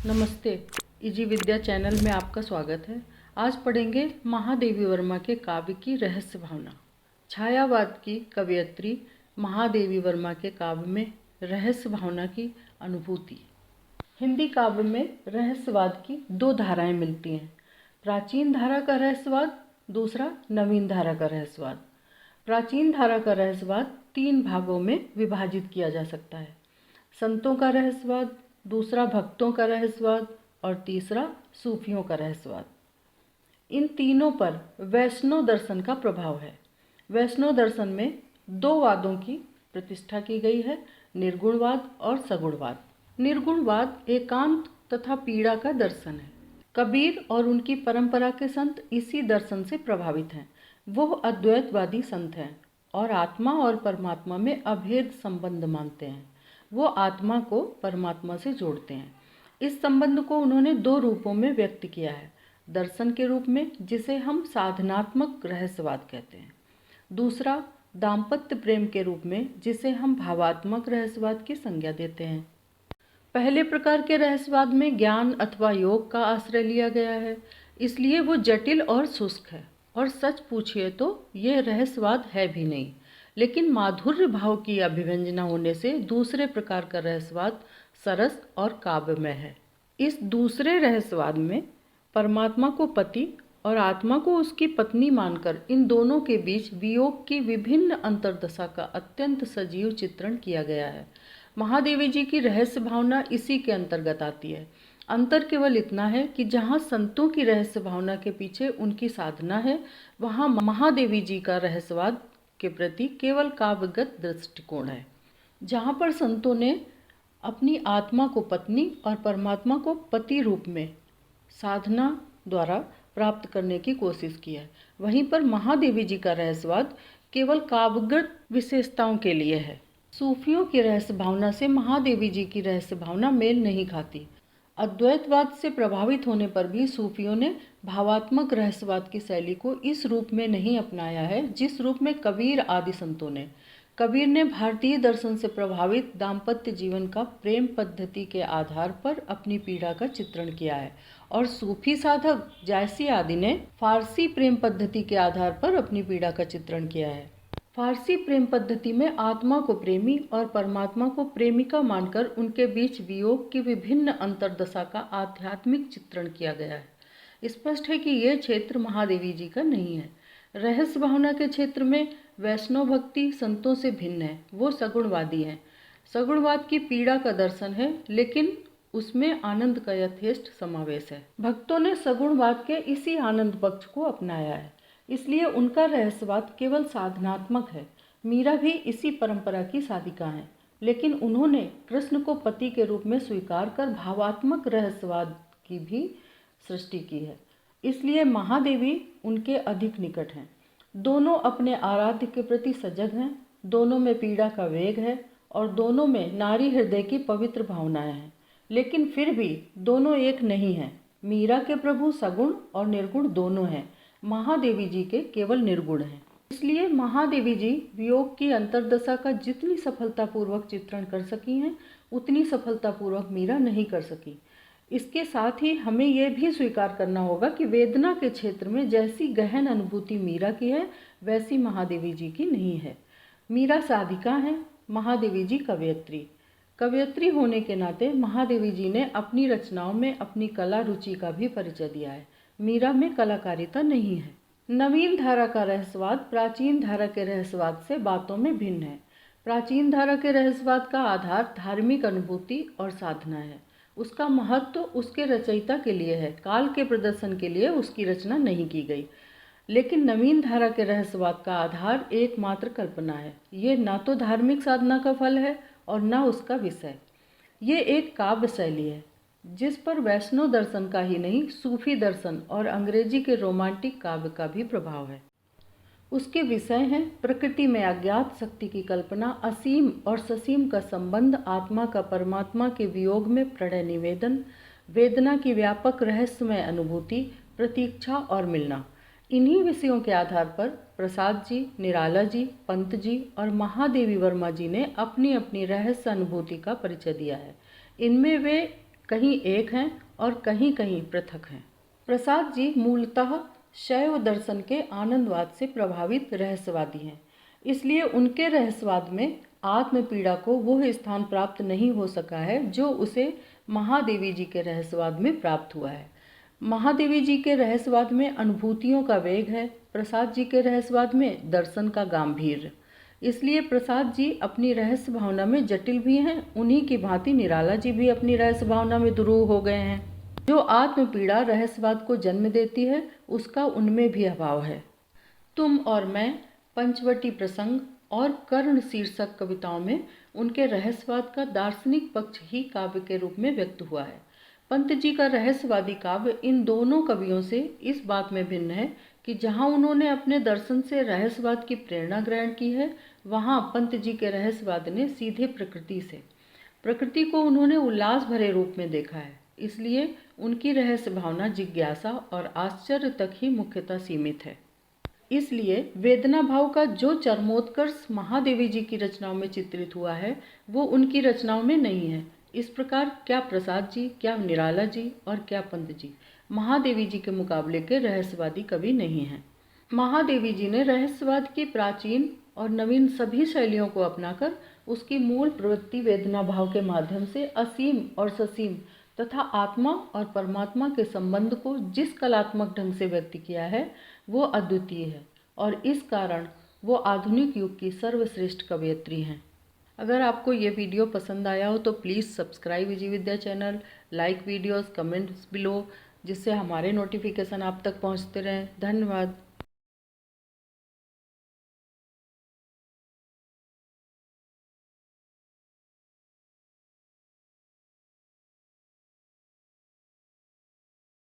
नमस्ते। इजी विद्या चैनल में आपका स्वागत है। आज पढ़ेंगे महादेवी वर्मा के काव्य की रहस्य भावना। छायावाद की कवयित्री महादेवी वर्मा के काव्य में रहस्य भावना की अनुभूति। हिंदी काव्य में रहस्यवाद की दो धाराएं मिलती हैं, प्राचीन धारा का रहस्यवाद, दूसरा नवीन धारा का रहस्यवाद। प्राचीन धारा का रहस्यवाद तीन भागों में विभाजित किया जा सकता है, संतों का रहस्यवाद, दूसरा भक्तों का रहस्यवाद और तीसरा सूफियों का रहस्यवाद। इन तीनों पर वैष्णव दर्शन का प्रभाव है। वैष्णव दर्शन में दो वादों की प्रतिष्ठा की गई है, निर्गुणवाद और सगुणवाद। निर्गुणवाद एकांत तथा पीड़ा का दर्शन है। कबीर और उनकी परंपरा के संत इसी दर्शन से प्रभावित हैं। वो अद्वैतवादी संत हैं और आत्मा और परमात्मा में अभेद संबंध मानते हैं। वो आत्मा को परमात्मा से जोड़ते हैं। इस संबंध को उन्होंने दो रूपों में व्यक्त किया है, दर्शन के रूप में जिसे हम साधनात्मक रहस्यवाद कहते हैं, दूसरा दाम्पत्य प्रेम के रूप में जिसे हम भावात्मक रहस्यवाद की संज्ञा देते हैं। पहले प्रकार के रहस्यवाद में ज्ञान अथवा योग का आश्रय लिया गया है, इसलिए वो जटिल और शुष्क है और सच पूछिए तो ये रहस्यवाद है भी नहीं। लेकिन माधुर्य भाव की अभिव्यंजना होने से दूसरे प्रकार का रहस्यवाद सरस और काव्यमय है। इस दूसरे रहस्यवाद में परमात्मा को पति और आत्मा को उसकी पत्नी मानकर इन दोनों के बीच वियोग की विभिन्न अंतर्दशा का अत्यंत सजीव चित्रण किया गया है। महादेवी जी की रहस्य भावना इसी के अंतर्गत आती है। अंतर केवल इतना है कि जहाँ संतों की रहस्य भावना के पीछे उनकी साधना है, वहाँ महादेवी जी का रहस्यवाद के प्रति केवल काव्यगत दृष्टिकोण है। जहाँ पर संतों ने अपनी आत्मा को पत्नी और परमात्मा को पति रूप में साधना द्वारा प्राप्त करने की कोशिश की है, वहीं पर महादेवी जी का रहस्यवाद केवल काव्यगत विशेषताओं के लिए है। सूफियों की रहस्य भावना से महादेवी जी की रहस्य भावना मेल नहीं खाती। अद्वैतवाद से प्रभावित होने पर भी सूफियों ने भावात्मक रहस्यवाद की शैली को इस रूप में नहीं अपनाया है जिस रूप में कबीर आदि संतों ने। कबीर ने भारतीय दर्शन से प्रभावित दाम्पत्य जीवन का प्रेम पद्धति के आधार पर अपनी पीड़ा का चित्रण किया है और सूफी साधक जायसी आदि ने फारसी प्रेम पद्धति के आधार पर अपनी पीड़ा का चित्रण किया है। फारसी प्रेम पद्धति में आत्मा को प्रेमी और परमात्मा को प्रेमिका मानकर उनके बीच वियोग की विभिन्न अंतर्दशा का आध्यात्मिक चित्रण किया गया है। स्पष्ट है कि यह क्षेत्र महादेवी जी का नहीं है। रहस्य भावना के क्षेत्र में वैष्णव भक्ति संतों से भिन्न है। वो सगुणवादी हैं। सगुणवाद की पीड़ा का दर्शन है, लेकिन उसमें आनंद का यथेष्ट समावेश है। भक्तों ने सगुणवाद के इसी आनंद पक्ष को अपनाया है, इसलिए उनका रहस्यवाद केवल साधनात्मक है। मीरा भी इसी परंपरा की साधिका हैं, लेकिन उन्होंने कृष्ण को पति के रूप में स्वीकार कर भावात्मक रहस्यवाद की भी सृष्टि की है, इसलिए महादेवी उनके अधिक निकट हैं। दोनों अपने आराध्य के प्रति सजग हैं, दोनों में पीड़ा का वेग है और दोनों में नारी हृदय की पवित्र भावनाएं हैं, लेकिन फिर भी दोनों एक नहीं हैं। मीरा के प्रभु सगुण और निर्गुण दोनों हैं, महादेवी जी के केवल निर्गुण हैं। इसलिए महादेवी जी वियोग की अंतर्दशा का जितनी सफलतापूर्वक चित्रण कर सकी हैं, उतनी सफलतापूर्वक मीरा नहीं कर सकी। इसके साथ ही हमें यह भी स्वीकार करना होगा कि वेदना के क्षेत्र में जैसी गहन अनुभूति मीरा की है, वैसी महादेवी जी की नहीं है। मीरा साधिका है, महादेवी जी कवयित्री। कवयित्री होने के नाते महादेवी जी ने अपनी रचनाओं में अपनी कला रुचि का भी परिचय दिया है। मीरा में कलाकारिता नहीं है। नवीन धारा का रहस्यवाद प्राचीन धारा के रहस्यवाद से बातों में भिन्न है। प्राचीन धारा के रहस्यवाद का आधार धार्मिक अनुभूति और साधना है। उसका महत्व उसके रचयिता के लिए है, काल के प्रदर्शन के लिए उसकी रचना नहीं की गई। लेकिन नवीन धारा के रहस्यवाद का आधार एकमात्र कल्पना है। ये न तो धार्मिक साधना का फल है और न उसका विषय। ये एक काव्य शैली है जिस पर वैष्णव दर्शन का ही नहीं, सूफी दर्शन और अंग्रेजी के रोमांटिक काव्य का भी प्रभाव है। उसके विषय हैं प्रकृति में अज्ञात शक्ति की कल्पना, असीम और ससीम का संबंध, आत्मा का परमात्मा के वियोग में प्रणय निवेदन, वेदना की व्यापक रहस्यमय अनुभूति, प्रतीक्षा और मिलना। इन्हीं विषयों के आधार पर प्रसाद जी, निराला जी, पंत जी और महादेवी वर्मा जी ने अपनी अपनी रहस्य अनुभूति का परिचय दिया है। इनमें वे कहीं एक हैं और कहीं कहीं पृथक हैं। प्रसाद जी मूलतः शैव दर्शन के आनंदवाद से प्रभावित रहस्यवादी हैं, इसलिए उनके रहस्यवाद में आत्म पीड़ा को वह स्थान प्राप्त नहीं हो सका है जो उसे महादेवी जी के रहस्यवाद में प्राप्त हुआ है। महादेवी जी के रहस्यवाद में अनुभूतियों का वेग है, प्रसाद जी के रहस्यवाद में दर्शन का गांभीर्य। इसलिए प्रसाद जी अपनी रहस्य भावना में जटिल भी हैं, उन्हीं की भांति निराला जी भी अपनी रहस्य भावना में दुरूह हो गए हैं। जो आत्म पीड़ा रहस्यवाद को जन्म देती है उसका उनमें भी अभाव है। तुम और मैं, पंचवटी प्रसंग और कर्ण शीर्षक कविताओं में उनके रहस्यवाद का दार्शनिक पक्ष ही काव्य के रूप में व्यक्त हुआ है। पंत जी का रहस्यवादी काव्य इन दोनों कवियों से इस बात में भिन्न है कि जहाँ उन्होंने अपने दर्शन से रहस्यवाद की प्रेरणा ग्रहण की है, वहाँ पंत जी के रहस्यवाद ने सीधे प्रकृति को उन्होंने उल्लास भरे रूप में देखा है। इसलिए उनकी रहस्य भावना जिज्ञासा और आश्चर्य तक ही मुख्यतः सीमित है। इसलिए वेदना भाव का जो चरमोत्कर्ष महादेवी जी की रचनाओं में चित्रित हुआ है वो उनकी रचनाओं में नहीं है। इस प्रकार क्या प्रसाद जी, क्या निराला जी और क्या पंत जी महादेवी जी के मुकाबले के रहस्यवादी कवि नहीं हैं। महादेवी जी ने रहस्यवाद की प्राचीन और नवीन सभी शैलियों को अपनाकर उसकी मूल प्रवृत्ति वेदना भाव के माध्यम से असीम और ससीम तथा आत्मा और परमात्मा के संबंध को जिस कलात्मक ढंग से व्यक्त किया है वो अद्वितीय है और इस कारण वो आधुनिक युग की सर्वश्रेष्ठ कवयित्री हैं। अगर आपको ये वीडियो पसंद आया हो तो please subscribe Vijay Vidya channel, like videos, comments below, जिससे हमारे नोटिफिकेशन आप तक पहुंचते रहें। धन्यवाद।